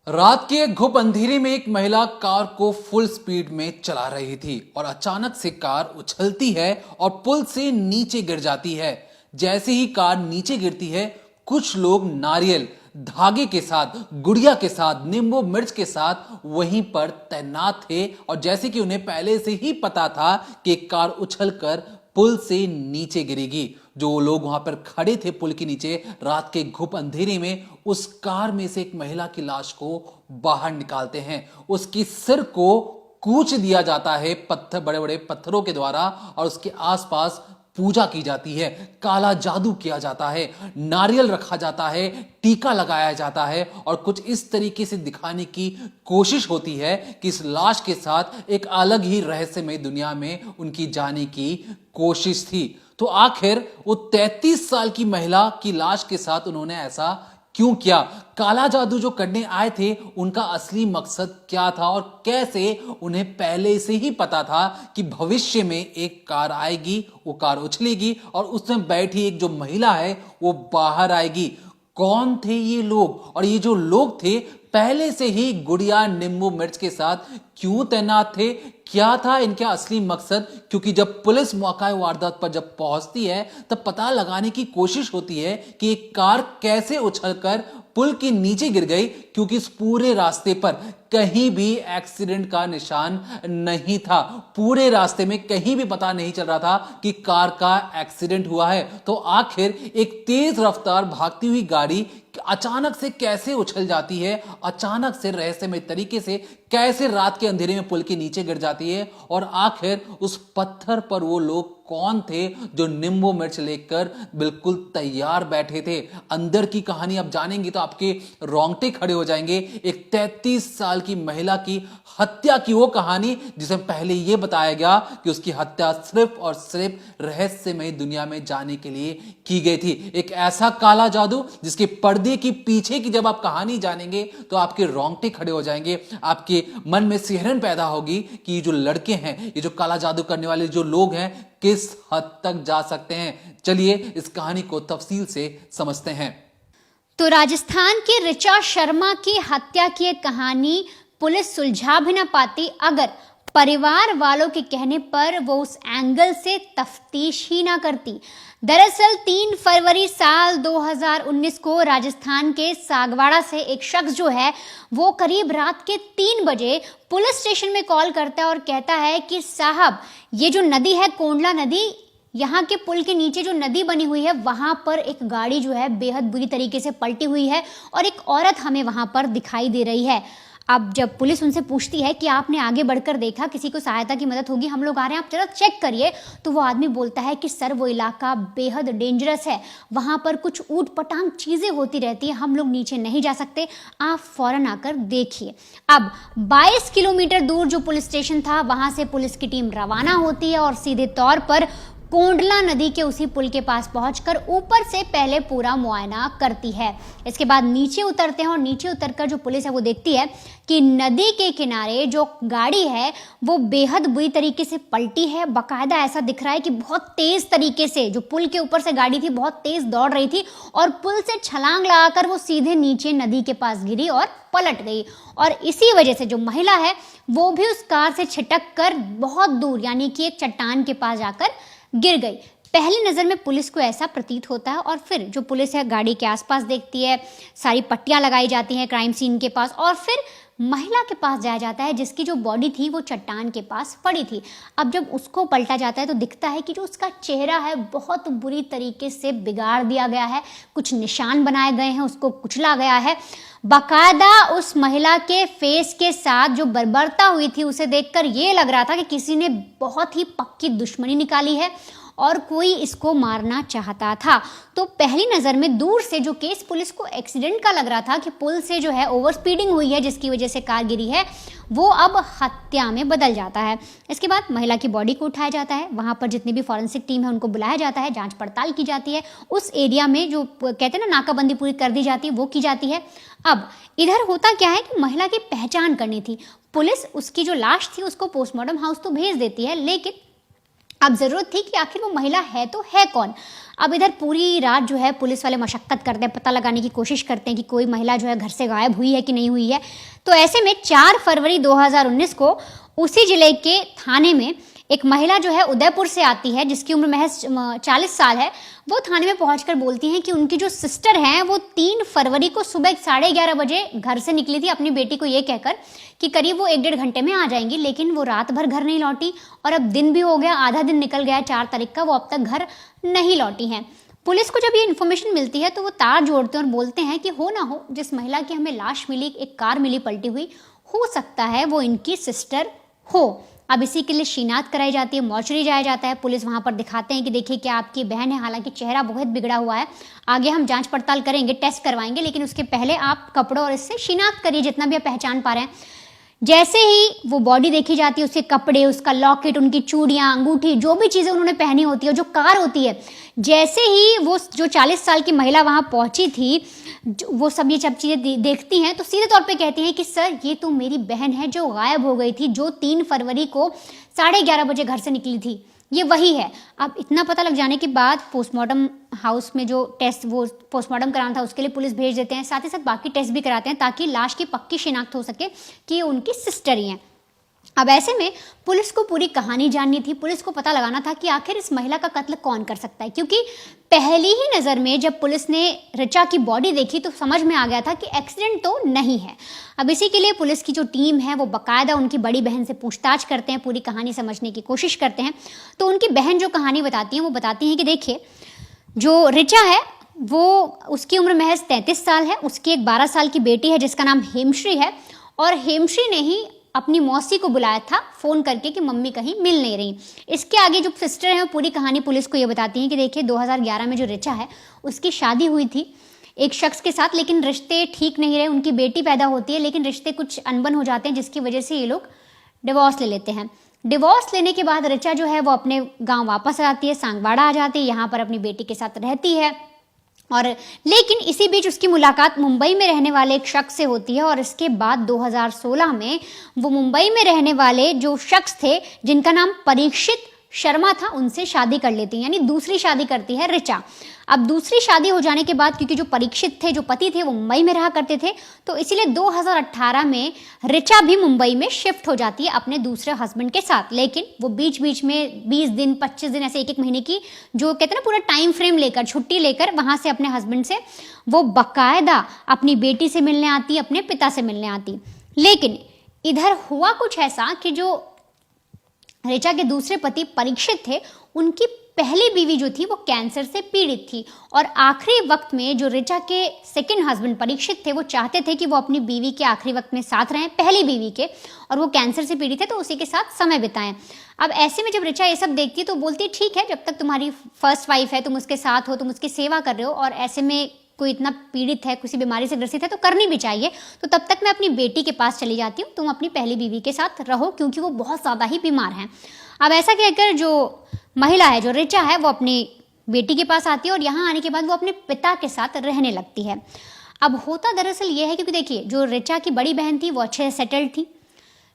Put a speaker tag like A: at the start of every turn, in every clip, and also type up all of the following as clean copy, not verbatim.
A: रात के घुप अंधेरे में एक महिला कार को फुल स्पीड में चला रही थी और अचानक से कार उछलती है और पुल से नीचे गिर जाती है। जैसे ही कार नीचे गिरती है, कुछ लोग नारियल धागे के साथ, गुड़िया के साथ, नींबू मिर्च के साथ वहीं पर तैनात थे और जैसे कि उन्हें पहले से ही पता था कि कार उछलकर पुल से नीचे गिरेगी। जो लोग वहां पर खड़े थे पुल के नीचे रात के घुप अंधेरे में, उस कार में से एक महिला की लाश को बाहर निकालते हैं। उसकी सिर को कूच दिया जाता है पत्थर, बड़े बड़े पत्थरों के द्वारा, और उसके आसपास पूजा की जाती है, काला जादू किया जाता है, नारियल रखा जाता है, टीका लगाया जाता है और कुछ इस तरीके से दिखाने की कोशिश होती है कि इस लाश के साथ एक अलग ही रहस्यमय दुनिया में उनकी जाने की कोशिश थी। तो आखिर वो 33 साल की महिला की लाश के साथ उन्होंने ऐसा क्यों किया? काला जादू जो करने आए थे, उनका असली मकसद क्या था और कैसे उन्हें पहले से ही पता था कि भविष्य में एक कार आएगी, वो कार उछलेगी और उसमें बैठी एक जो महिला है वो बाहर आएगी? कौन थे ये लोग और ये जो लोग थे पहले से ही गुड़िया नींबू मिर्च के साथ क्यों तैनात थे? क्या था इनका असली मकसद? क्योंकि जब पुलिस मौका वारदात पर जब पहुंचती है तब पता लगाने की कोशिश होती है कि एक कार कैसे उछलकर पुल के नीचे गिर गई, क्योंकि इस पूरे रास्ते पर कहीं भी एक्सीडेंट का निशान नहीं था। पूरे रास्ते में कहीं भी पता नहीं चल रहा था कि कार का एक्सीडेंट हुआ है। तो आखिर एक तेज रफ्तार भागती हुई गाड़ी अचानक से कैसे उछल जाती है, अचानक से रहस्यमय तरीके से कैसे रात के अंधेरे में पुल के नीचे गिर जाती है, और आखिर उस पत्थर पर वो लोग कौन थे जो नींबू मिर्च लेकर बिल्कुल तैयार बैठे थे? अंदर की कहानी आप जानेंगे तो आपके रोंगटे खड़े हो जाएंगे। एक 33 साल की महिला की हत्या की वो कहानी जिसमें पहले यह बताया गया कि उसकी हत्या सिर्फ और सिर्फ रहस्यमय दुनिया में जाने के लिए की गई थी। एक ऐसा काला जादू जिसके पर्दे की पीछे की जब आप कहानी जानेंगे तो आपके रोंगटे खड़े हो जाएंगे, आपके मन में सिहरन पैदा होगी कि ये जो लड़के हैं, ये जो काला जादू करने वाले जो लोग हैं, किस हद तक जा सकते हैं। चलिए इस कहानी को तफसील से समझते हैं।
B: तो राजस्थान के ऋचा शर्मा की हत्या की एक कहानी पुलिस सुलझा भी ना पाती अगर परिवार वालों के कहने पर वो उस एंगल से तफ्तीश ही ना करती। दरअसल 3 फरवरी साल 2019 को राजस्थान के सागवाड़ा से एक शख्स जो है वो करीब रात के 3 बजे पुलिस स्टेशन में कॉल करता है और कहता है कि साहब, ये जो नदी है कोंडला नदी, यहाँ के पुल के नीचे जो नदी बनी हुई है वहां पर एक गाड़ी जो है बेहद बुरी तरीके से पलटी हुई है और एक औरत हमें वहां पर दिखाई दे रही है। अब जब पुलिस उनसे पूछती है कि आपने आगे बढ़कर देखा, किसी को सहायता की मदद होगी, हम लोग आ रहे हैं, आप जरा चेक करिए, तो वो आदमी बोलता है कि सर वो इलाका बेहद डेंजरस है, वहां पर कुछ ऊट पटांग चीजें होती रहती है, हम लोग नीचे नहीं जा सकते, आप फौरन आकर देखिए। अब 22 किलोमीटर दूर जो पुलिस स्टेशन था वहां से पुलिस की टीम रवाना होती है और सीधे तौर पर कोंडला नदी के उसी पुल के पास पहुंचकर ऊपर से पहले पूरा मुआयना करती है। इसके बाद नीचे उतरते हैं और नीचे उतरकर जो पुलिस है वो देखती है कि नदी के किनारे जो गाड़ी है वो बेहद बुरी तरीके से पलटी है। बाकायदा ऐसा दिख रहा है कि बहुत तेज तरीके से जो पुल के ऊपर से गाड़ी थी बहुत तेज दौड़ रही थी और पुल से छलांग लगाकर वो सीधे नीचे नदी के पास गिरी और पलट गई। और इसी वजह से जो महिला है वो भी उस कार से छिटक कर बहुत दूर यानी कि एक चट्टान के पास जाकर गिर गई। पहली नज़र में पुलिस को ऐसा प्रतीत होता है और फिर जो पुलिस है गाड़ी के आसपास देखती है, सारी पट्टियां लगाई जाती हैं क्राइम सीन के पास और फिर महिला के पास जाया जाता है जिसकी जो बॉडी थी वो चट्टान के पास पड़ी थी। अब जब उसको पलटा जाता है तो दिखता है कि जो उसका चेहरा है बहुत बुरी तरीके से बिगाड़ दिया गया है, कुछ निशान बनाए गए हैं, उसको कुचला गया है। बाकायदा उस महिला के फेस के साथ जो बर्बरता हुई थी उसे देखकर ये लग रहा था कि किसी ने बहुत ही पक्की दुश्मनी निकाली है और कोई इसको मारना चाहता था। तो पहली नज़र में दूर से जो केस पुलिस को एक्सीडेंट का लग रहा था कि पुल से जो है ओवर स्पीडिंग हुई है जिसकी वजह से कार गिरी है, वो अब हत्या में बदल जाता है। इसके बाद महिला की बॉडी को उठाया जाता है, वहाँ पर जितनी भी फॉरेंसिक टीम है उनको बुलाया जाता है, जांच पड़ताल की जाती है, उस एरिया में जो कहते हैं ना नाकाबंदी पूरी कर दी जाती है वो की जाती है। अब इधर होता क्या है कि महिला की पहचान करनी थी। पुलिस उसकी जो लाश थी उसको पोस्टमार्टम हाउस तो भेज देती है, लेकिन अब जरूरत थी कि आखिर वो महिला है तो है कौन। अब इधर पूरी रात जो है पुलिस वाले मशक्कत करते हैं, पता लगाने की कोशिश करते हैं कि कोई महिला जो है घर से गायब हुई है कि नहीं हुई है। तो ऐसे में 4 फरवरी 2019 को उसी जिले के थाने में एक महिला जो है उदयपुर से आती है, जिसकी उम्र महज 40 साल है। वो थाने में पहुंचकर बोलती हैं कि उनकी जो सिस्टर हैं वो 3 फरवरी को सुबह 11:30 बजे घर से निकली थी अपनी बेटी को ये कहकर कि करीब वो 1-1.5 घंटे में आ जाएंगी, लेकिन वो रात भर घर नहीं लौटी और अब दिन भी हो गया, आधा दिन निकल गया 4 तारीख का, वो अब तक घर नहीं लौटी हैं। पुलिस को जब ये इन्फॉर्मेशन मिलती है तो वो तार जोड़ते हैं और बोलते हैं कि हो ना हो जिस महिला की हमें लाश मिली, एक कार मिली पलटी हुई, हो सकता है वो इनकी सिस्टर हो। अब इसी के लिए शिनाख्त कराई जाती है, मॉर्चरी जाया जाता है। पुलिस वहां पर दिखाते हैं कि देखिए क्या आपकी बहन है, हालांकि चेहरा बहुत बिगड़ा हुआ है, आगे हम जांच पड़ताल करेंगे, टेस्ट करवाएंगे, लेकिन उसके पहले आप कपड़ों और इससे शिनाख्त करिए जितना भी आप पहचान पा रहे हैं। जैसे ही वो बॉडी देखी जाती है, उसके कपड़े, उसका लॉकेट, उनकी चूड़ियां, अंगूठी, जो भी चीजें उन्होंने पहनी होती है, जो कार होती है, जैसे ही वो जो 40 साल की महिला वहां पहुंची थी, वो सब ये सब चीजें देखती हैं तो सीधे तौर पे कहती हैं कि सर ये तो मेरी बहन है जो गायब हो गई थी, जो 3 फरवरी को 11:30 बजे घर से निकली थी, ये वही है। अब इतना पता लग जाने के बाद पोस्टमार्टम हाउस में जो टेस्ट वो पोस्टमार्टम कराना था उसके लिए पुलिस भेज देते हैं, साथ ही साथ बाकी टेस्ट भी कराते हैं ताकि लाश की पक्की शिनाख्त हो सके कि ये उनकी सिस्टर ही हैं। अब ऐसे में पुलिस को पूरी कहानी जाननी थी, पुलिस को पता लगाना था कि आखिर इस महिला का कत्ल कौन कर सकता है, क्योंकि पहली ही नज़र में जब पुलिस ने ऋचा की बॉडी देखी तो समझ में आ गया था कि एक्सीडेंट तो नहीं है। अब इसी के लिए पुलिस की जो टीम है वो बाकायदा उनकी बड़ी बहन से पूछताछ करते हैं, पूरी कहानी समझने की कोशिश करते हैं। तो उनकी बहन जो कहानी बताती हैं वो बताती हैं कि देखिए जो ऋचा है वो उसकी उम्र महज 33 साल है, उसकी एक 12 साल की बेटी है जिसका नाम हेमश्री है, और हेमश्री ने ही अपनी मौसी को बुलाया था फ़ोन करके कि मम्मी कहीं मिल नहीं रही। इसके आगे जो सिस्टर है वो पूरी कहानी पुलिस को ये बताती हैं कि देखिए 2011 में जो ऋचा है उसकी शादी हुई थी एक शख्स के साथ, लेकिन रिश्ते ठीक नहीं रहे, उनकी बेटी पैदा होती है लेकिन रिश्ते कुछ अनबन हो जाते हैं जिसकी वजह से ये लोग डिवोर्स ले लेते हैं। डिवोर्स लेने के बाद ऋचा जो है वो अपने गाँव वापस आती है, सांगवाड़ा आ जाती है, यहाँ पर अपनी बेटी के साथ रहती है। और लेकिन इसी बीच उसकी मुलाकात मुंबई में रहने वाले एक शख्स से होती है और इसके बाद 2016 में वो मुंबई में रहने वाले जो शख्स थे जिनका नाम परीक्षित शर्मा था उनसे शादी कर लेती है, यानी दूसरी शादी करती है ऋचा। अब दूसरी शादी हो जाने के बाद क्योंकि जो परीक्षित थे जो पति थे वो मुंबई में रहा करते थे तो इसीलिए 2018 में ऋचा भी मुंबई में शिफ्ट हो जाती है अपने दूसरे हस्बैंड के साथ। लेकिन वो बीच बीच में 20 दिन 25 दिन ऐसे एक महीने की जो कहते हैं ना पूरा टाइम फ्रेम लेकर छुट्टी लेकर वहां से अपने हस्बैंड से वो बाकायदा अपनी बेटी से मिलने आती, अपने पिता से मिलने आती। लेकिन इधर हुआ कुछ ऐसा कि जो ऋचा के दूसरे पति परीक्षित थे उनकी पहली बीवी जो थी वो कैंसर से पीड़ित थी और आखिरी वक्त में जो ऋचा के सेकंड हस्बैंड परीक्षित थे वो चाहते थे कि वो अपनी बीवी के आखिरी वक्त में साथ रहें, पहली बीवी के, और वो कैंसर से पीड़ित है तो उसी के साथ समय बिताएं। अब ऐसे में जब ऋचा ये सब देखती है तो बोलती है ठीक है, जब तक तुम्हारी फर्स्ट वाइफ है, तुम उसके साथ हो, तुम उसकी सेवा कर रहे हो और ऐसे में कोई इतना पीड़ित है, किसी बीमारी से ग्रसित है तो करनी भी चाहिए, तो तब तक मैं अपनी बेटी के पास चली जाती हूँ, तुम अपनी पहली बीवी के साथ रहो क्योंकि वो बहुत ज़्यादा ही बीमार हैं। अब ऐसा कहकर जो महिला है जो ऋचा है वो अपनी बेटी के पास आती है और यहाँ आने के बाद वो अपने पिता के साथ रहने लगती है। अब होता दरअसल ये है क्योंकि देखिए जो ऋचा की बड़ी बहन थी वो अच्छे से सेटल्ड थी,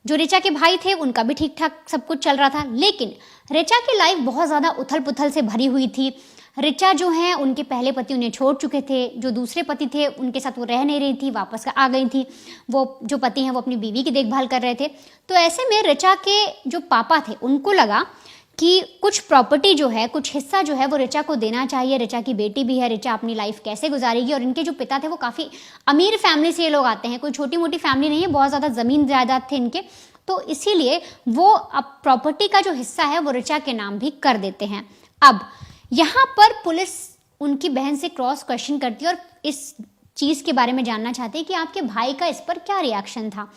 B: जो ऋचा के भाई थे उनका भी ठीक ठाक सब कुछ चल रहा था, लेकिन ऋचा की लाइफ बहुत ज़्यादा उथल पुथल से भरी हुई थी। ऋचा जो है उनके पहले पति उन्हें छोड़ चुके थे, जो दूसरे पति थे उनके साथ वो रह नहीं रही थी, वापस आ गई थी, वो जो पति हैं वो अपनी बीवी की देखभाल कर रहे थे। तो ऐसे में ऋचा के जो पापा थे उनको लगा कि कुछ प्रॉपर्टी जो है, कुछ हिस्सा जो है वो ऋचा को देना चाहिए, ऋचा की बेटी भी है, ऋचा अपनी लाइफ कैसे गुजारेगी, और इनके जो पिता थे वो काफ़ी अमीर फैमिली से ये लोग आते हैं, कोई छोटी मोटी फैमिली नहीं है, बहुत ज़्यादा ज़मीन जायदाद थे इनके, तो इसीलिए वो अब प्रॉपर्टी का जो हिस्सा है वो ऋचा के नाम भी कर देते हैं। अब यहाँ पर पुलिस उनकी बहन से क्रॉस क्वेश्चन करती है और इस चीज़ के बारे में जानना चाहती है कि आपके भाई का इस पर क्या रिएक्शन था।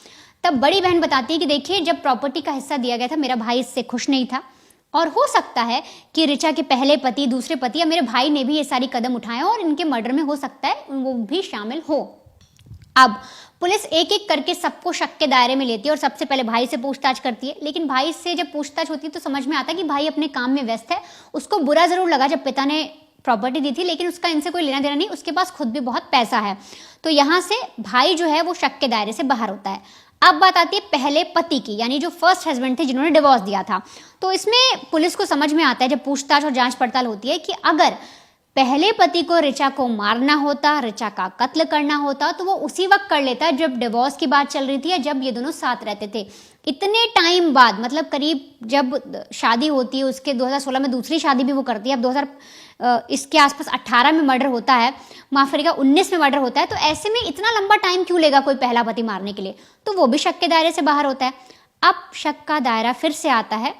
B: तब बड़ी बहन बताती है कि देखिए जब प्रॉपर्टी का हिस्सा दिया गया था मेरा भाई इससे खुश नहीं था और हो सकता है कि ऋचा के पहले पति, दूसरे पति या मेरे भाई ने भी ये सारी कदम उठाए और इनके मर्डर में हो सकता है वो भी शामिल हो। अब पुलिस एक एक करके सबको शक के दायरे में लेती है और सबसे पहले भाई से पूछताछ करती है, लेकिन भाई से जब पूछताछ होती है तो समझ में आता है कि भाई अपने काम में व्यस्त है। उसको बुरा जरूर लगा जब पिता ने प्रॉपर्टी दी थी, लेकिन उसका इनसे कोई लेना देना नहीं, उसके पास खुद भी बहुत पैसा है, तो यहाँ से भाई जो है वो शक के दायरे से बाहर होता है। अब बात आती है पहले पति की, यानी जो फर्स्ट हस्बैंड थे जिन्होंने डिवोर्स दिया था। तो इसमें पुलिस को समझ में आता है जब पूछताछ और जांच पड़ताल होती है कि अगर पहले पति को ऋचा को मारना होता, ऋचा का कत्ल करना होता, तो वो उसी वक्त कर लेता जब डिवोर्स की बात चल रही थी या जब ये दोनों साथ रहते थे। इतने टाइम बाद, मतलब करीब जब शादी होती है उसके 2016 में दूसरी शादी भी वो करती है। अब 2000 इसके आसपास 18 में मर्डर होता है, माफ करिएगा 19 में मर्डर होता है। तो ऐसे में इतना लंबा टाइम क्यों लेगा कोई पहला पति मारने के लिए? तो वो भी शक के दायरे से बाहर होता है। अब शक का दायरा फिर से आता है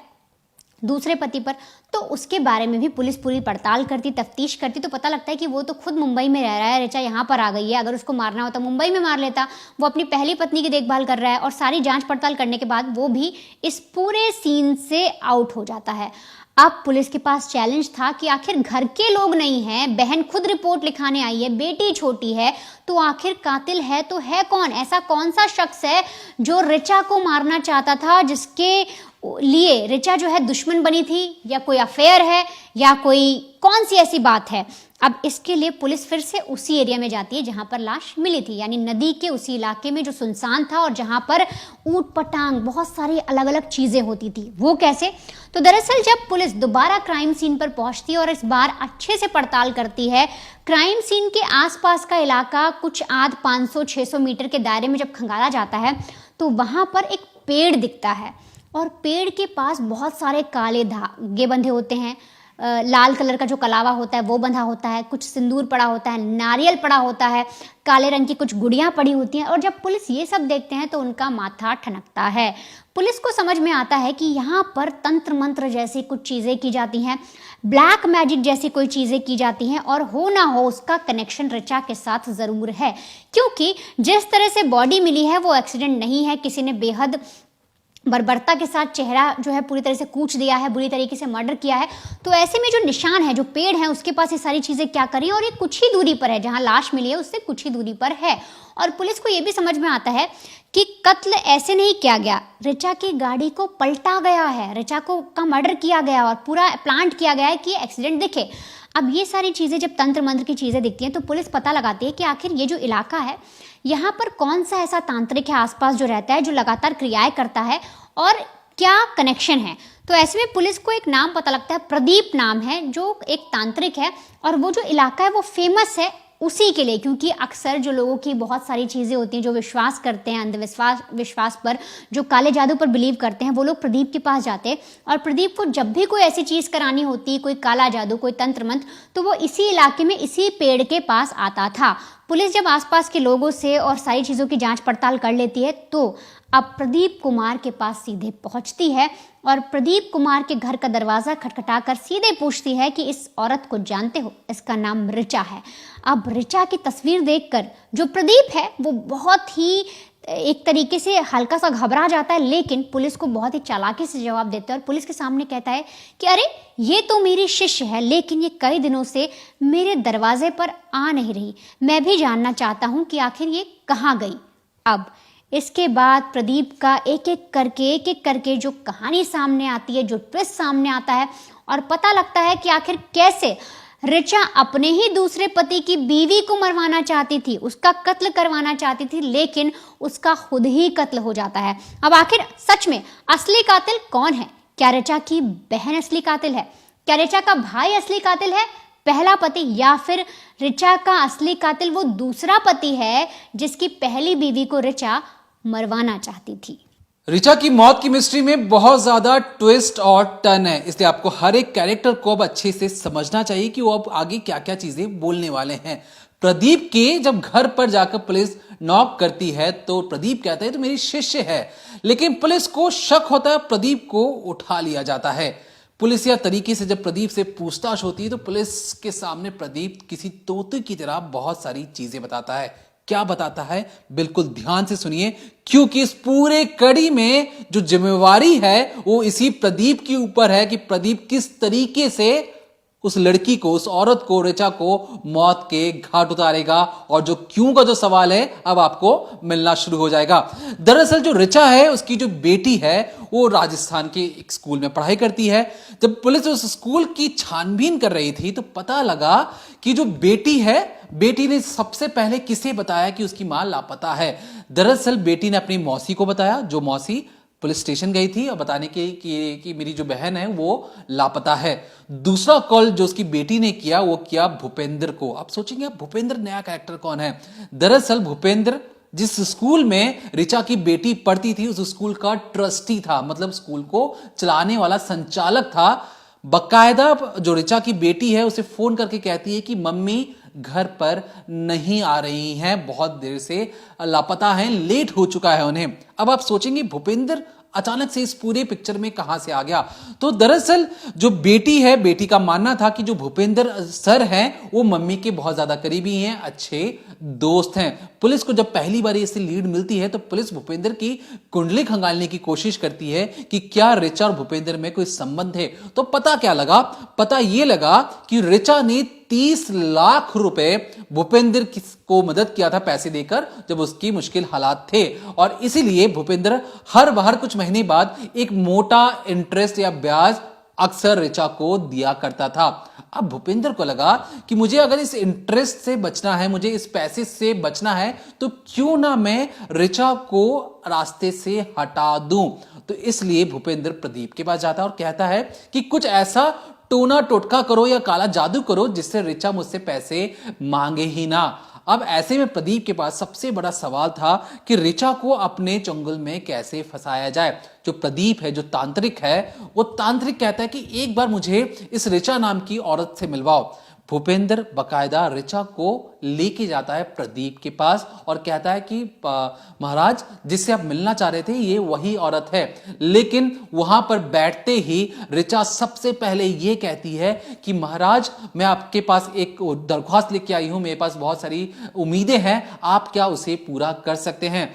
B: दूसरे पति पर, तो उसके बारे में भी पुलिस पूरी पड़ताल करती, तफ्तीश करती, तो पता लगता है कि वो तो खुद मुंबई में रह रहा है, ऋचा यहाँ पर आ गई है। अगर उसको मारना होता मुंबई में मार लेता। वो अपनी पहली पत्नी की देखभाल कर रहा है और सारी जांच पड़ताल करने के बाद वो भी इस पूरे सीन से आउट हो जाता है। अब पुलिस के पास चैलेंज था कि आखिर घर के लोग नहीं हैं, बहन खुद रिपोर्ट लिखाने आई है, बेटी छोटी है, तो आखिर कातिल है तो है कौन? ऐसा कौन सा शख्स है जो ऋचा को मारना चाहता था, जिसके लिए ऋचा जो है दुश्मन बनी थी, या कोई अफेयर है, या कोई कौन सी ऐसी बात है? अब इसके लिए पुलिस फिर से उसी एरिया में जाती है जहां पर लाश मिली थी, यानी नदी के उसी इलाके में जो सुनसान था और जहां पर ऊट पटांग बहुत सारी अलग अलग चीजें होती थी। वो कैसे? तो दरअसल जब पुलिस दोबारा क्राइम सीन पर पहुंचती है और इस बार अच्छे से पड़ताल करती है, क्राइम सीन के आसपास का इलाका कुछ आध 500-600 मीटर के दायरे में जब खंगाला जाता है तो वहां पर एक पेड़ दिखता है और पेड़ के पास बहुत सारे काले धागे बंधे होते हैं। लाल कलर का जो कलावा होता है वो बंधा होता है, कुछ सिंदूर पड़ा होता है, नारियल पड़ा होता है, काले रंग की कुछ गुड़ियां पड़ी होती हैं। और जब पुलिस ये सब देखते हैं तो उनका माथा ठनकता है। पुलिस को समझ में आता है कि यहाँ पर तंत्र मंत्र जैसी कुछ चीज़ें की जाती हैं, ब्लैक मैजिक जैसी कोई चीज़ें की जाती हैं, और हो ना हो उसका कनेक्शन ऋचा के साथ ज़रूर है, क्योंकि जिस तरह से बॉडी मिली है वो एक्सीडेंट नहीं है। किसी ने बेहद बर्बरता के साथ चेहरा जो है पूरी तरह से कूच दिया है, बुरी तरीके से मर्डर किया है। तो ऐसे में जो निशान है, जो पेड़ है, उसके पास ये सारी चीज़ें क्या करें, और ये कुछ ही दूरी पर है, जहां लाश मिली है उससे कुछ ही दूरी पर है। और पुलिस को ये भी समझ में आता है कि कत्ल ऐसे नहीं किया गया, ऋचा की गाड़ी को पलटा गया है, ऋचा को का मर्डर किया गया और पूरा प्लांट किया गया है कि एक्सीडेंट दिखे। अब ये सारी चीज़ें जब तंत्र मंत्र की चीज़ें दिखती हैं तो पुलिस पता लगाती है कि आखिर ये जो इलाका है यहाँ पर कौन सा ऐसा तांत्रिक है आसपास जो रहता है, जो लगातार क्रियाएं करता है, और क्या कनेक्शन है। तो ऐसे में पुलिस को एक नाम पता लगता है, प्रदीप नाम है, जो एक तांत्रिक है, और वो जो इलाका है वो फेमस है उसी के लिए, क्योंकि अक्सर जो लोगों की बहुत सारी चीज़ें होती हैं, जो विश्वास करते हैं, विश्वास पर, जो काले जादू पर बिलीव करते हैं, वो लोग प्रदीप के पास जाते हैं। और प्रदीप को जब भी कोई ऐसी चीज़ करानी होती, कोई काला जादू, कोई तंत्र मंत्र, तो वो इसी इलाके में इसी पेड़ के पास आता था। पुलिस जब आसपास के लोगों से और सारी चीज़ों की जांच पड़ताल कर लेती है तो अब प्रदीप कुमार के पास सीधे पहुंचती है और प्रदीप कुमार के घर का दरवाज़ा खटखटाकर सीधे पूछती है कि इस औरत को जानते हो? इसका नाम ऋचा है। अब ऋचा की तस्वीर देखकर जो प्रदीप है वो बहुत ही एक तरीके से हल्का सा घबरा जाता है, लेकिन पुलिस को बहुत ही चालाकी से जवाब देता है और पुलिस के सामने कहता है कि अरे ये तो मेरी शिष्य है, लेकिन ये कई दिनों से मेरे दरवाजे पर आ नहीं रही, मैं भी जानना चाहता हूँ कि आखिर ये कहाँ गई। अब इसके बाद प्रदीप का एक एक करके जो कहानी सामने आती है, जो ट्विस्ट सामने आता है, और पता लगता है कि आखिर कैसे ऋचा अपने ही दूसरे पति की बीवी को मरवाना चाहती थी, उसका कत्ल करवाना चाहती थी, लेकिन उसका खुद ही कत्ल हो जाता है। अब आखिर सच में असली कातिल कौन है? क्या ऋचा की बहन असली कातिल है? क्या ऋचा का भाई असली कातिल है, पहला पति? या फिर ऋचा का असली कातिल वो दूसरा पति है जिसकी पहली बीवी को ऋचा मरवाना चाहती थी?
A: ऋचा की मौत की मिस्ट्री में बहुत ज्यादा ट्विस्ट और टर्न है, इसलिए आपको हर एक कैरेक्टर को अब अच्छे से समझना चाहिए कि वो अब आगे क्या क्या चीजें बोलने वाले हैं। प्रदीप के जब घर पर जाकर पुलिस नॉक करती है तो प्रदीप कहता है तो मेरी शिष्य है, लेकिन पुलिस को शक होता है, प्रदीप को उठा लिया जाता है। पुलिस या तरीके से जब प्रदीप से पूछताछ होती है तो पुलिस के सामने प्रदीप किसी तोते की तरह बहुत सारी चीजें बताता है। क्या बताता है बिल्कुल ध्यान से सुनिए, क्योंकि इस पूरे कड़ी में जो जिम्मेवारी है वो इसी प्रदीप के ऊपर है कि प्रदीप किस तरीके से उस लड़की को, उस औरत को, ऋचा को मौत के घाट उतारेगा। और जो क्यों का जो सवाल है अब आपको मिलना शुरू हो जाएगा। दरअसल जो ऋचा है उसकी जो बेटी है वो राजस्थान के एक स्कूल में पढ़ाई करती है। जब पुलिस उस स्कूल की छानबीन कर रही थी तो पता लगा कि जो बेटी है, बेटी ने सबसे पहले किसे बताया कि उसकी मां लापता है? दरअसल बेटी ने अपनी मौसी को बताया, जो मौसी पुलिस स्टेशन गई थी और बताने कि मेरी जो बहन है वो लापता है। दूसरा कॉल जो उसकी बेटी ने किया वो किया भूपेंद्र को। आप सोचेंगे अब भूपेंद्र नया कैरेक्टर कौन है? दरअसल भूपेंद्र जिस स्कूल में ऋचा की बेटी पढ़ती थी उस स्कूल का ट्रस्टी था, मतलब स्कूल को चलाने वाला संचालक था। बकायदा जो ऋचा की बेटी है उसे फोन करके कहती है कि मम्मी घर पर नहीं आ रही हैं, बहुत देर से लापता हैं, लेट हो चुका है उन्हें। अब आप सोचेंगे भूपेंद्र अचानक से इस पूरे पिक्चर में कहां से आ गया? तो दरअसल जो बेटी है, बेटी का मानना था कि जो भूपेंद्र सर हैं वो मम्मी के बहुत ज्यादा करीबी हैं, अच्छे दोस्त हैं। पुलिस को जब पहली बार इससे लीड मिलती है तो पुलिस भूपेंद्र की कुंडली खंगालने की कोशिश करती है कि क्या ऋचा और भूपेंद्र में कोई संबंध है। तो पता क्या लगा? पता यह लगा कि ऋचा ने 30 लाख रुपए भूपेंद्र को मदद किया था पैसे देकर जब उसकी मुश्किल हालात थे, और इसीलिए भूपेंद्र हर बार कुछ महीने बाद एक मोटा इंटरेस्ट या ब्याज अक्सर ऋचा को दिया करता था। अब भूपेंद्र को लगा कि मुझे अगर इस इंटरेस्ट से बचना है, मुझे इस पैसे से बचना है, तो क्यों ना मैं ऋचा को रास्ते से हटा दूं। तो इसलिए भूपेंद्र प्रदीप के पास जाता है और कहता है कि कुछ ऐसा टोना टोटका करो या काला जादू करो जिससे ऋचा मुझसे पैसे मांगे ही ना। अब ऐसे में प्रदीप के पास सबसे बड़ा सवाल था कि ऋचा को अपने चंगुल में कैसे फंसाया जाए। जो प्रदीप है, जो तांत्रिक है, वो तांत्रिक कहता है कि एक बार मुझे इस ऋचा नाम की औरत से मिलवाओ। भूपेंद्र बकायदा ऋचा को लेके जाता है प्रदीप के पास और कहता है कि महाराज जिससे आप मिलना चाह रहे थे ये वही औरत है। लेकिन वहां पर बैठते ही ऋचा सबसे पहले ये कहती है कि महाराज मैं आपके पास एक दरख्वास्त लेके आई हूं, मेरे पास बहुत सारी उम्मीदें हैं, आप क्या उसे पूरा कर सकते हैं?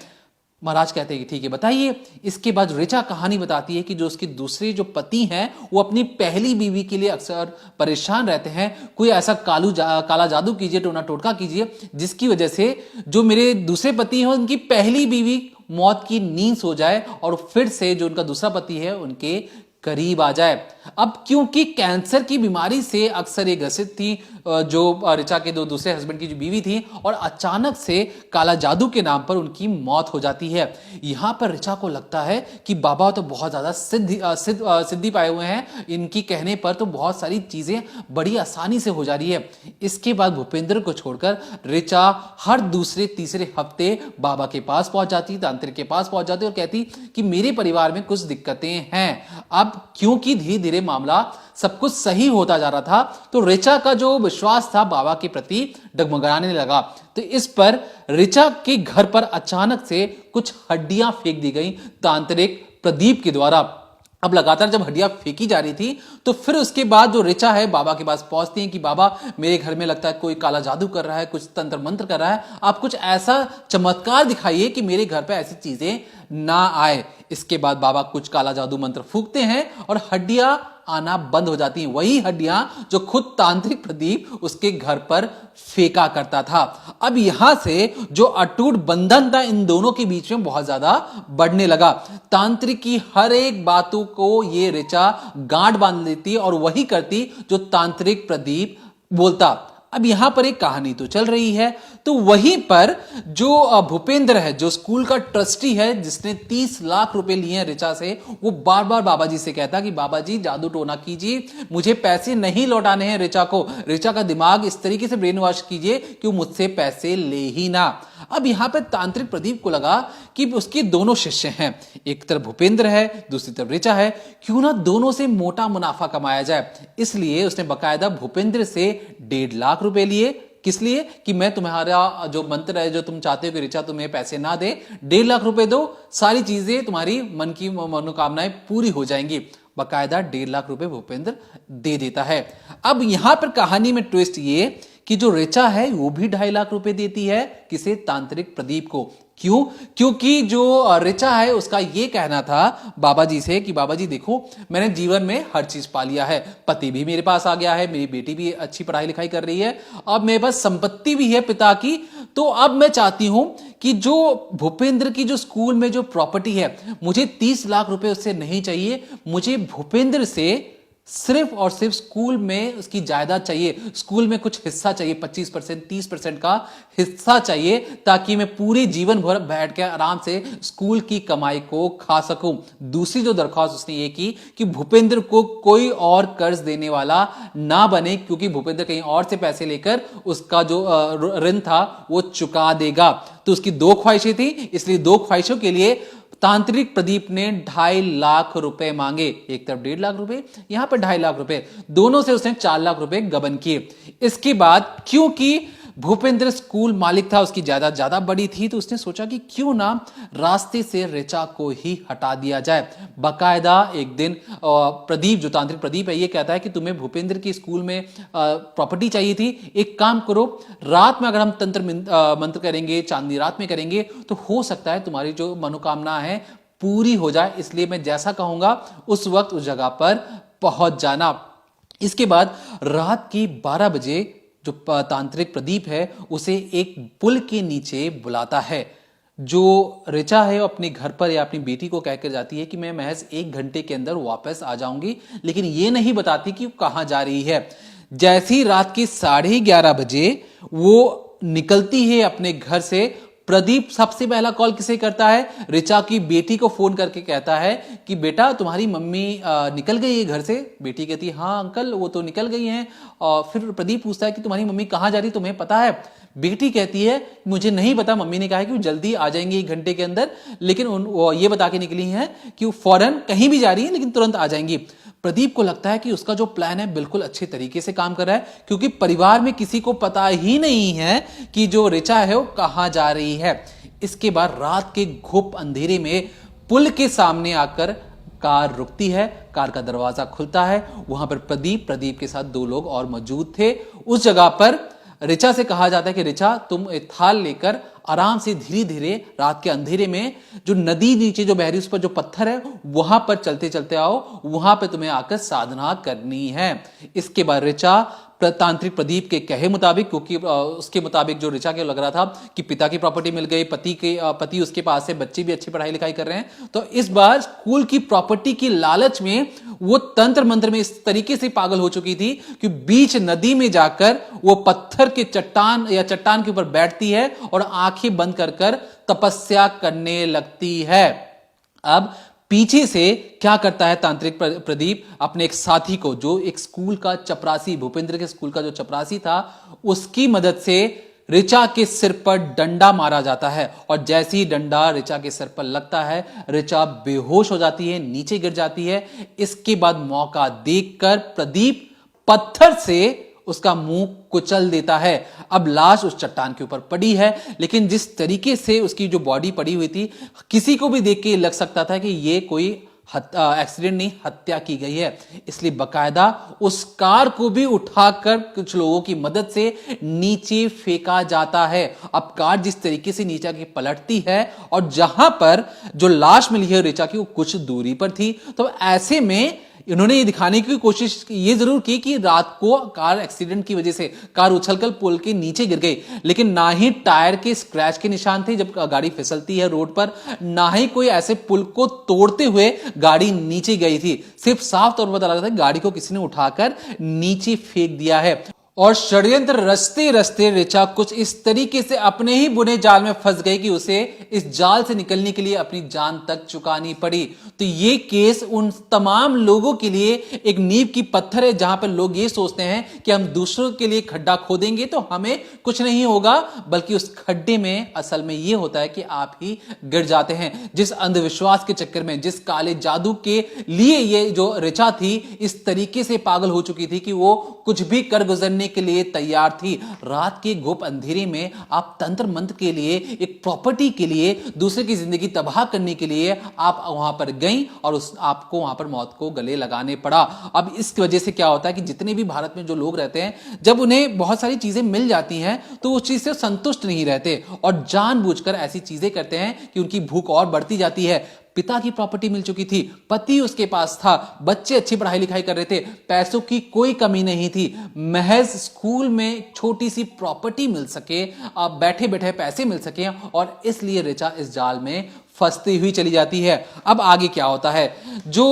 A: महाराज कहते हैं कि ठीक है बताइए। इसके बाद ऋचा कहानी बताती है कि जो उसके दूसरे जो पति हैं वो अपनी पहली बीवी के लिए अक्सर परेशान रहते हैं। कोई ऐसा काला जादू कीजिए, टोना टोटका कीजिए जिसकी वजह से जो मेरे दूसरे पति हैं उनकी पहली बीवी मौत की नींद सो जाए और फिर से जो उनका दूसरा पति है उनके करीब आ जाए। अब क्योंकि कैंसर की बीमारी से अक्सर ये ग्रसित थी जो ऋचा के दो दूसरे हस्बैंड की जो बीवी थी, और अचानक से काला जादू के नाम पर उनकी मौत हो जाती है। यहां पर ऋचा को लगता है कि बाबा तो बहुत ज्यादा सिद्धि पाए हुए हैं, इनकी कहने पर तो बहुत सारी चीजें बड़ी आसानी से हो जा रही है। इसके बाद भूपेंद्र को छोड़कर ऋचा हर दूसरे तीसरे हफ्ते बाबा के पास पहुंच जाती, तांत्रिक के पास पहुंच जाती और कहती कि मेरे परिवार में कुछ दिक्कतें हैं। अब क्योंकि धीरे धीरे मामला सब कुछ सही होता जा रहा था तो ऋचा का जो विश्वास था बाबा के प्रति डगमगाने लगा। तो इस पर ऋचा के घर पर अचानक से कुछ हड्डियां फेंक दी गई तांत्रिक प्रदीप के द्वारा। अब लगातार जब हड्डियां फेंकी जा रही थी तो फिर उसके बाद जो ऋचा है बाबा के पास पहुंचती है कि बाबा मेरे घर में लगता है कोई काला जादू कर रहा है, कुछ तंत्र मंत्र कर रहा है, आप कुछ ऐसा चमत्कार दिखाइए कि मेरे घर पे ऐसी चीजें ना आए। इसके बाद बाबा कुछ काला जादू मंत्र फूंकते हैं और हड्डियां आना बंद हो जाती हैं, वही हड्डियां जो खुद तांत्रिक प्रदीप उसके घर पर फेंका करता था। अब यहां से जो अटूट बंधन था इन दोनों के बीच में बहुत ज्यादा बढ़ने लगा। तांत्रिक की हर एक बातों को ये ऋचा गांठ बांध लेती और वही करती जो तांत्रिक प्रदीप बोलता। अब यहां पर एक कहानी तो चल रही है, तो वहीं पर जो भूपेंद्र है, जो स्कूल का ट्रस्टी है जिसने 30 लाख रुपए लिए हैं ऋचा से, वो बार बार बाबा जी से कहता कि बाबा जी जादू टोना कीजिए, मुझे पैसे नहीं लौटाने हैं ऋचा को, ऋचा का दिमाग इस तरीके से ब्रेन वॉश कीजिए कि वो मुझसे पैसे ले ही ना। अब यहां पर तांत्रिक प्रदीप को लगा कि उसके दोनों शिष्य हैं, एक तरफ भूपेंद्र है, दूसरी तरफ ऋचा है, क्यों ना दोनों से मोटा मुनाफा कमाया जाए। इसलिए उसने बकायदा भूपेंद्र से 1.5 लाख रुपए लिए। किस लिए? कि मैं तुम्हारा जो मंत्र है, जो तुम चाहते हो कि ऋचा तुम्हें पैसे ना दे, 1.5 लाख रुपए दो, सारी चीजें तुम्हारी मन की मनोकामनाएं पूरी हो जाएंगी। बकायदा 1.5 लाख रुपए भूपेंद्र दे देता है। अब यहां पर कहानी में ट्विस्ट ये कि जो ऋचा है वो भी 2.5 लाख रुपए देती है किसे? तांत्रिक प्रदीप को। क्यों? क्योंकि जो ऋचा है उसका ये कहना था बाबा जी से कि बाबा जी देखो मैंने जीवन में हर चीज पा लिया है, पति भी मेरे पास आ गया है, मेरी बेटी भी अच्छी पढ़ाई लिखाई कर रही है, अब मेरे पास संपत्ति भी है पिता की, तो अब मैं चाहती हूं कि जो भूपेंद्र की जो स्कूल में जो प्रॉपर्टी है, मुझे 30 लाख रुपए उससे नहीं चाहिए, मुझे भूपेंद्र से सिर्फ और सिर्फ स्कूल में उसकी जायदाद चाहिए, स्कूल में कुछ हिस्सा चाहिए, 25% 30% का हिस्सा चाहिए, ताकि मैं पूरे जीवन भर बैठ के आराम से स्कूल की कमाई को खा सकूं। दूसरी जो दरख्वास्त उसने ये की कि भूपेंद्र को कोई और कर्ज देने वाला ना बने, क्योंकि भूपेंद्र कहीं और से पैसे लेकर उसका जो ऋण था वो चुका देगा। तो उसकी दो ख्वाहिशें थी, इसलिए दो ख्वाहिशों के लिए तांत्रिक प्रदीप ने 2.5 लाख रुपए मांगे। एक तरफ 1.5 लाख रुपए, यहां पर 2.5 लाख रुपए, दोनों से उसने 4 लाख रुपए गबन किए। इसके बाद क्योंकि भूपेंद्र स्कूल मालिक था, उसकी जायदाद ज्यादा बड़ी थी, तो उसने सोचा कि क्यों ना रास्ते से ऋचा को ही हटा दिया जाए। बकायदा एक दिन प्रदीप, जो तांत्रिक प्रदीप है, ये कहता है कि तुम्हें भूपेंद्र की स्कूल में प्रॉपर्टी चाहिए थी, एक काम करो, रात में अगर हम तंत्र मंत्र करेंगे, चांदनी रात में करेंगे, तो हो सकता है तुम्हारी जो मनोकामना है पूरी हो जाए, इसलिए मैं जैसा कहूंगा उस वक्त उस जगह पर पहुंच जाना। इसके बाद रात की 12 बजे जो तांत्रिक प्रदीप है उसे एक पुल के नीचे बुलाता है। जो ऋचा है वो अपने घर पर या अपनी बेटी को कहकर जाती है कि मैं महज 1 घंटे के अंदर वापस आ जाऊंगी, लेकिन ये नहीं बताती कि वो कहां जा रही है। जैसी रात की 11:30 बजे वो निकलती है अपने घर से, प्रदीप सबसे पहला कॉल किसे करता है? ऋचा की बेटी को फोन करके कहता है कि बेटा तुम्हारी मम्मी निकल गई है घर से। बेटी कहती है हाँ अंकल वो तो निकल गई हैं। और फिर प्रदीप पूछता है कि तुम्हारी मम्मी कहाँ जा रही, तुम्हें पता है? बेटी कहती है मुझे नहीं पता, मम्मी ने कहा है कि वो जल्दी आ जाएंगे 1 घंटे के अंदर, लेकिन वो ये बता के निकली हैं कि वो फौरन कहीं भी जा रही है लेकिन तुरंत आ जाएंगी। प्रदीप को लगता है कि उसका जो प्लान है बिल्कुल अच्छे तरीके से काम कर रहा है, क्योंकि परिवार में किसी को पता ही नहीं है कि जो ऋचा है वो कहां जा रही है। इसके बाद रात के घुप अंधेरे में पुल के सामने आकर कार रुकती है, कार का दरवाजा खुलता है, वहां पर प्रदीप के साथ 2 लोग और मौजूद थे। उस जगह पर ऋचा से कहा जाता है कि ऋचा तुम एक थाल लेकर आराम से धीरे धीरे रात के अंधेरे में जो नदी नीचे जो बह रही उस पर जो पत्थर है वहां पर चलते चलते आओ, वहां पर तुम्हें आकर साधना करनी है। इसके बाद ऋचा तांत्रिक प्रदीप के कहे मुताबिक, क्योंकि उसके मुताबिक जो ऋचा के लग रहा था कि पिता की प्रॉपर्टी मिल गई, पति उसके पास है, बच्चे भी अच्छी पढ़ाई लिखाई कर रहे हैं, तो इस बार स्कूल की प्रॉपर्टी की लालच में वो तंत्र मंत्र में इस तरीके से पागल हो चुकी थी कि बीच नदी में जाकर वो पत्थर के चट्टान के ऊपर बैठती है और आंखें बंद कर कर तपस्या करने लगती है। अब पीछे से क्या करता है तांत्रिक प्रदीप? अपने एक साथी को, जो एक स्कूल का चपरासी, भूपेंद्र के स्कूल का जो चपरासी था, उसकी मदद से ऋचा के सिर पर डंडा मारा जाता है। और जैसे ही डंडा ऋचा के सिर पर लगता है, ऋचा बेहोश हो जाती है, नीचे गिर जाती है। इसके बाद मौका देखकर प्रदीप पत्थर से उसका मुंह कुचल देता है। अब लाश उस चट्टान के ऊपर पड़ी है, लेकिन जिस तरीके से उसकी जो बॉडी पड़ी हुई थी, किसी को भी देख के लग सकता था कि ये कोई एक्सीडेंट नहीं, हत्या की गई है। इसलिए बकायदा उस कार को भी उठाकर कुछ लोगों की मदद से नीचे फेंका जाता है। अब कार जिस तरीके से नीचे की पलटती है और जहां पर जो लाश मिली है ऋचा की वो कुछ दूरी पर थी, तो ऐसे में इन्होंने ये दिखाने की कोशिश ये जरूर की कि रात को कार एक्सीडेंट की वजह से कार उछलकर पुल के नीचे गिर गई, लेकिन ना ही टायर के स्क्रैच के निशान थे जब गाड़ी फिसलती है रोड पर, ना ही कोई ऐसे पुल को तोड़ते हुए गाड़ी नीचे गई थी। सिर्फ साफ तौर पर पता लगा था गाड़ी को किसी ने उठाकर नीचे फेंक दिया है। और षड्यंत्र रचते रचते ऋचा कुछ इस तरीके से अपने ही बुने जाल में फंस गई कि उसे इस जाल से निकलने के लिए अपनी जान तक चुकानी पड़ी। तो ये केस उन तमाम लोगों के लिए एक नींव की पत्थर है, जहां पर लोग ये सोचते हैं कि हम दूसरों के लिए खड्डा खोदेंगे तो हमें कुछ नहीं होगा, बल्कि उस खड्डे में असल में ये होता है कि आप ही गिर जाते हैं। जिस अंधविश्वास के चक्कर में, जिस काले जादू के लिए ये जो ऋचा थी इस तरीके से पागल हो चुकी थी कि वो कुछ भी कर गुजरने के लिए तैयार थी। रात के घुप अंधेरे में आप तंत्र मंत्र के लिए, एक प्रॉपर्टी के लिए, दूसरे की जिंदगी तबाह करने के लिए आप वहां पर गई और आपको वहां पर मौत को गले लगाने पड़ा। अब इस वजह से क्या होता है कि जितने भी भारत में जो लोग रहते हैं, जब उन्हें बहुत सारी चीजें मिल जाती हैं तो उस चीज से संतुष्ट नहीं रहते और जानबूझकर ऐसी चीजें करते हैं कि उनकी भूख और बढ़ती जाती है। पिता की प्रॉपर्टी मिल चुकी थी, पति उसके पास था, बच्चे अच्छी पढ़ाई लिखाई कर रहे थे, पैसों की कोई कमी नहीं थी, महज स्कूल में छोटी सी प्रॉपर्टी मिल सके, बैठे बैठे पैसे मिल सके, और इसलिए ऋचा इस जाल में फंसती हुई चली जाती है। अब आगे क्या होता है, जो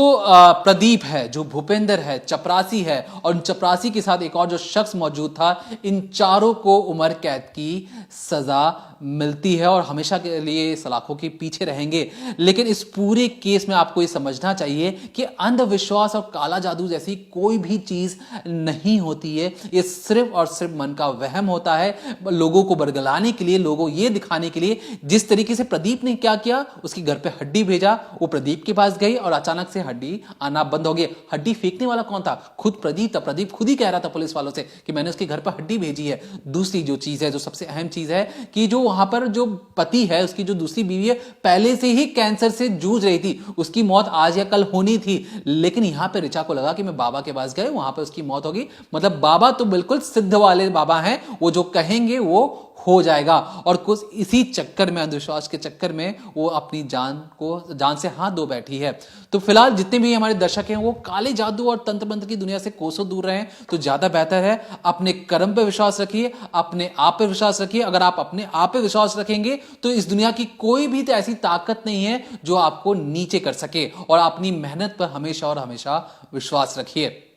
A: प्रदीप है, जो भूपेंद्र है, चपरासी है, और चपरासी के साथ एक और जो शख्स मौजूद था, इन चारों को उम्र कैद की सजा मिलती है और हमेशा के लिए सलाखों के पीछे रहेंगे। लेकिन इस पूरे केस में आपको ये समझना चाहिए कि अंधविश्वास और काला जादू जैसी कोई भी चीज नहीं होती है। ये सिर्फ और सिर्फ मन का वहम होता है, लोगों को बरगलाने के लिए, लोगों ये दिखाने के लिए। जिस तरीके से प्रदीप ने क्या किया, उसके घर पे हड्डी भेजा, वो प्रदीप के पास गई और अचानक से हड्डी आना बंद हो गई। हड्डी फेंकने वाला कौन था? खुद प्रदीप था। प्रदीप खुद ही कह रहा था पुलिस वालों से कि मैंने उसके घर पर हड्डी भेजी है। दूसरी जो चीज है, जो सबसे अहम चीज है, कि जो वहां पर जो पति है, उसकी जो दूसरी बीवी है, पहले से ही कैंसर से जूझ रही थी। उसकी मौत आज या कल होनी थी, लेकिन यहां पे ऋचा को लगा कि मैं बाबा के पास गए, वहां पर उसकी मौत होगी। मतलब बाबा तो बिल्कुल सिद्ध वाले बाबा हैं, वो जो कहेंगे वो हो जाएगा। और कुछ इसी चक्कर में, अंधविश्वास के चक्कर में, वो अपनी जान से हाथ धो बैठी है। तो फिलहाल जितने भी हमारे दर्शक हैं, वो काले जादू और तंत्र मंत्र की दुनिया से कोसों दूर रहें तो ज्यादा बेहतर है। अपने कर्म पे विश्वास रखिए, अपने आप पे विश्वास रखिए। अगर आप अपने आप पे विश्वास रखेंगे तो इस दुनिया की कोई भी तो ऐसी ताकत नहीं है जो आपको नीचे कर सके। और अपनी मेहनत पर हमेशा और हमेशा विश्वास रखिए।